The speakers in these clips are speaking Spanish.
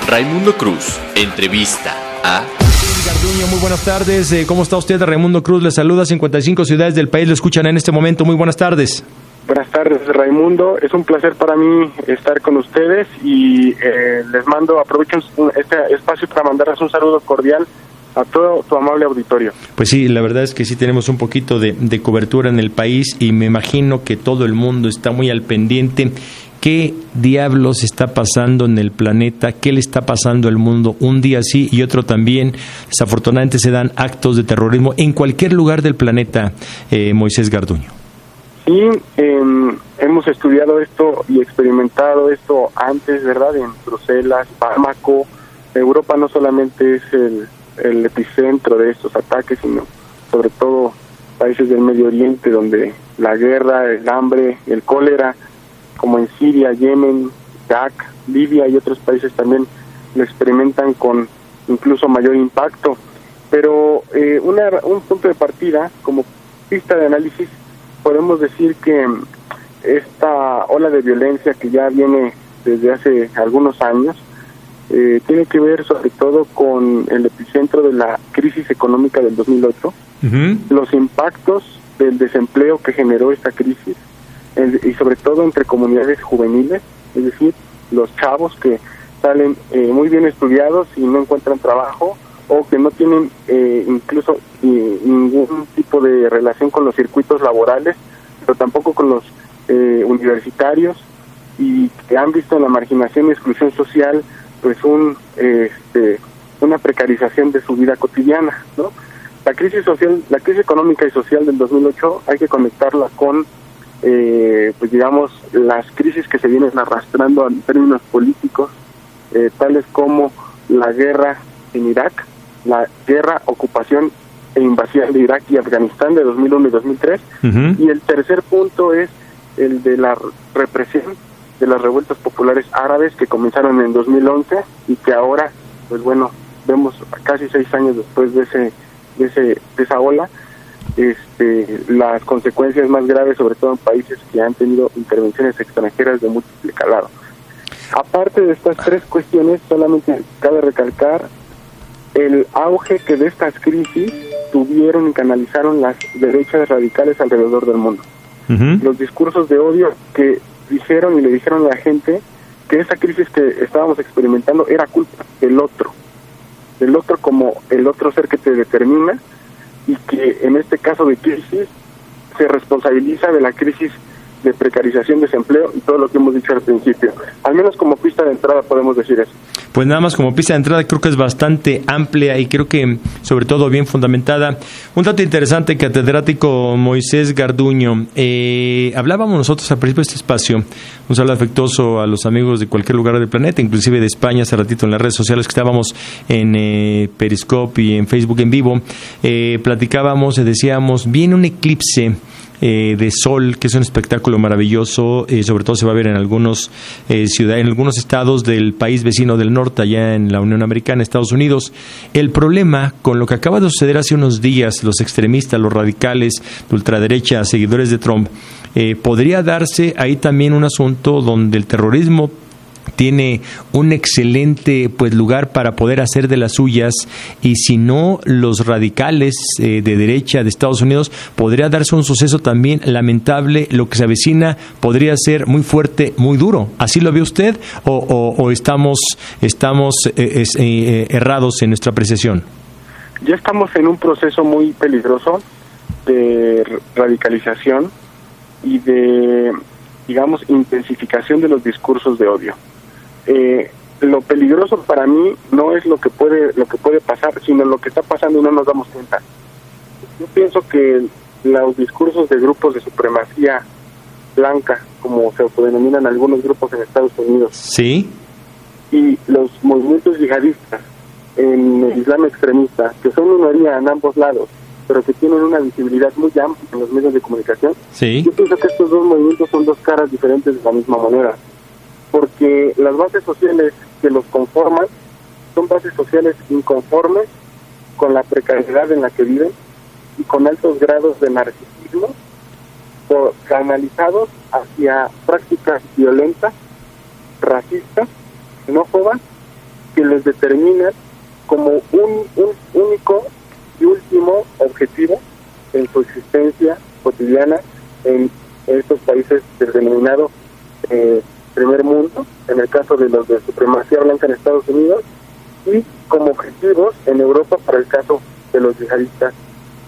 Raimundo Cruz, entrevista a... Garduño, muy buenas tardes. ¿Cómo está usted? Raimundo Cruz le saluda. 55 ciudades del país lo escuchan en este momento. Muy buenas tardes. Buenas tardes, Raimundo. Es un placer para mí estar con ustedes y aprovecho este espacio para mandarles un saludo cordial a todo tu amable auditorio. Pues sí, la verdad es que sí tenemos un poquito de cobertura en el país y me imagino que todo el mundo está muy al pendiente. ¿Qué diablos está pasando en el planeta? ¿Qué le está pasando al mundo? Un día sí y otro también. Desafortunadamente se dan actos de terrorismo en cualquier lugar del planeta, Moisés Garduño. Sí, hemos estudiado esto y experimentado esto antes, ¿verdad? En Bruselas, Bamako. Europa no solamente es el epicentro de estos ataques, sino sobre todo países del Medio Oriente, donde la guerra, el hambre, el cólera, como en Siria, Yemen, Irak, Libia y otros países también lo experimentan con incluso mayor impacto. Pero un punto de partida, como pista de análisis, podemos decir que esta ola de violencia que ya viene desde hace algunos años, tiene que ver sobre todo con el epicentro de la crisis económica del 2008, los impactos del desempleo que generó esta crisis, y sobre todo entre comunidades juveniles, es decir, los chavos que salen muy bien estudiados y no encuentran trabajo, o que no tienen incluso ningún tipo de relación con los circuitos laborales, pero tampoco con los universitarios, y que han visto en la marginación y exclusión social pues una precarización de su vida cotidiana, ¿no? La crisis económica y social del 2008 hay que conectarla con pues digamos las crisis que se vienen arrastrando en términos políticos, tales como la guerra en Irak, la guerra, ocupación e invasión de Irak y Afganistán de 2001 y 2003, y el tercer punto es el de la represión de las revueltas populares árabes que comenzaron en 2011 y que ahora, pues bueno, vemos casi 6 años después de esa ola, las consecuencias más graves, sobre todo en países que han tenido intervenciones extranjeras de múltiple calado. Aparte de estas tres cuestiones, solamente cabe recalcar el auge que de estas crisis tuvieron y canalizaron las derechas radicales alrededor del mundo. Los discursos de odio que dijeron y le dijeron a la gente que esa crisis que estábamos experimentando era culpa del otro como el otro ser que te determina, y que en este caso de crisis se responsabiliza de la crisis de precarización, desempleo y todo lo que hemos dicho al principio. Al menos como pista de entrada podemos decir eso. Pues nada más como pista de entrada creo que es bastante amplia y creo que sobre todo bien fundamentada. Un dato interesante, catedrático Moisés Garduño. Hablábamos nosotros al principio de este espacio, un saludo afectuoso a los amigos de cualquier lugar del planeta, inclusive de España, hace ratito en las redes sociales que estábamos en Periscope y en Facebook en vivo. Platicábamos y decíamos, viene un eclipse de sol, que es un espectáculo maravilloso, sobre todo se va a ver en algunos ciudades, en algunos estados del país vecino del norte, allá en la Unión Americana, Estados Unidos. El problema con lo que acaba de suceder hace unos días, los extremistas, los radicales de ultraderecha, seguidores de Trump, podría darse ahí también un asunto donde el terrorismo tiene un excelente lugar para poder hacer de las suyas, y si no, los radicales de derecha de Estados Unidos, podría darse un suceso también lamentable. Lo que se avecina podría ser muy fuerte, muy duro. ¿Así lo ve usted o estamos errados en nuestra apreciación? Ya estamos en un proceso muy peligroso de radicalización y de, digamos, intensificación de los discursos de odio. Lo peligroso para mí no es lo que puede pasar, sino lo que está pasando y no nos damos cuenta. Yo pienso que los discursos de grupos de supremacía blanca, como se autodenominan algunos grupos en Estados Unidos, sí, y los movimientos yihadistas en el Islam extremista, que son minoría en ambos lados, pero que tienen una visibilidad muy amplia en los medios de comunicación, sí, yo pienso que estos dos movimientos son dos caras diferentes de la misma moneda, porque las bases sociales que los conforman son bases sociales inconformes con la precariedad en la que viven y con altos grados de narcisismo, canalizados hacia prácticas violentas, racistas, xenófobas que les determinan como un único y último objetivo en su existencia cotidiana en estos países del denominado primer mundo, en el caso de los de supremacía blanca en Estados Unidos, y como objetivos en Europa para el caso de los yihadistas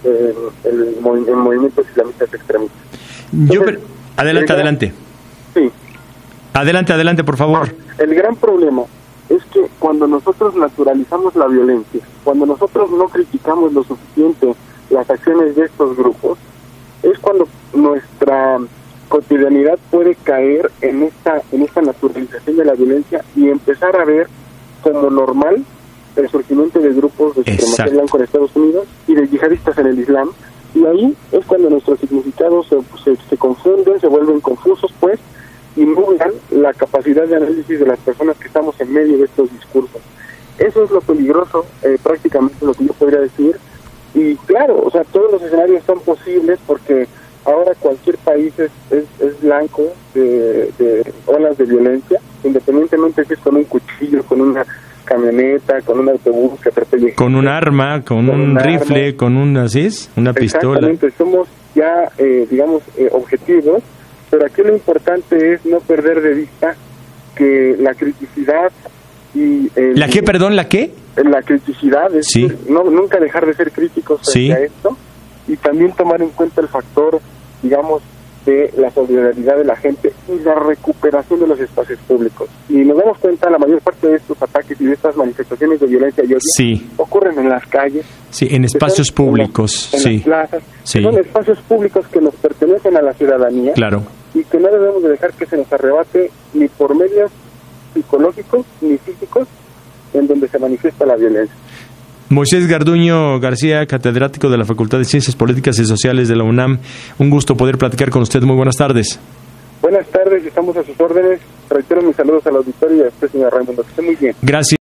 en movimientos islamistas extremistas. Entonces, Adelante. Sí. Adelante, por favor. El gran problema es que cuando nosotros naturalizamos la violencia, cuando nosotros no criticamos lo suficiente las acciones de estos grupos, es cuando nuestra cotidianidad puede caer en esta naturalización de la violencia y empezar a ver como normal el surgimiento de grupos de supremacía blanca en Estados Unidos y de yihadistas en el Islam, y ahí es cuando nuestros significados se confunden, se vuelven confusos, pues, y nublan la capacidad de análisis de las personas que estamos en medio de estos discursos. Eso es lo peligroso, prácticamente lo que yo podría decir. Y claro, o sea, todos los escenarios son posibles porque ahora cualquier país es blanco de olas de violencia, independientemente si es con un cuchillo, con una camioneta, con un autobús que atropelle, con un arma, con un rifle, con una pistola. Exactamente, somos ya, objetivos, pero aquí lo importante es no perder de vista que la criticidad y... ¿La qué, perdón, la qué? La criticidad, es decir, nunca dejar de ser críticos frente a esto, y también tomar en cuenta el factor, digamos, de la solidaridad de la gente y la recuperación de los espacios públicos. Y nos damos cuenta, la mayor parte de estos ataques y de estas manifestaciones de violencia y odio ocurren en las calles. Sí, en espacios públicos. En las plazas. Sí. Son espacios públicos que nos pertenecen a la ciudadanía. Claro. Y que no debemos de dejar que se nos arrebate ni por medios psicológicos ni físicos en donde se manifiesta la violencia. Moisés Garduño García, catedrático de la Facultad de Ciencias Políticas y Sociales de la UNAM. Un gusto poder platicar con usted. Muy buenas tardes. Buenas tardes, estamos a sus órdenes. Reitero mis saludos al auditorio y a usted, señor Raimundo. Que esté muy bien. Gracias.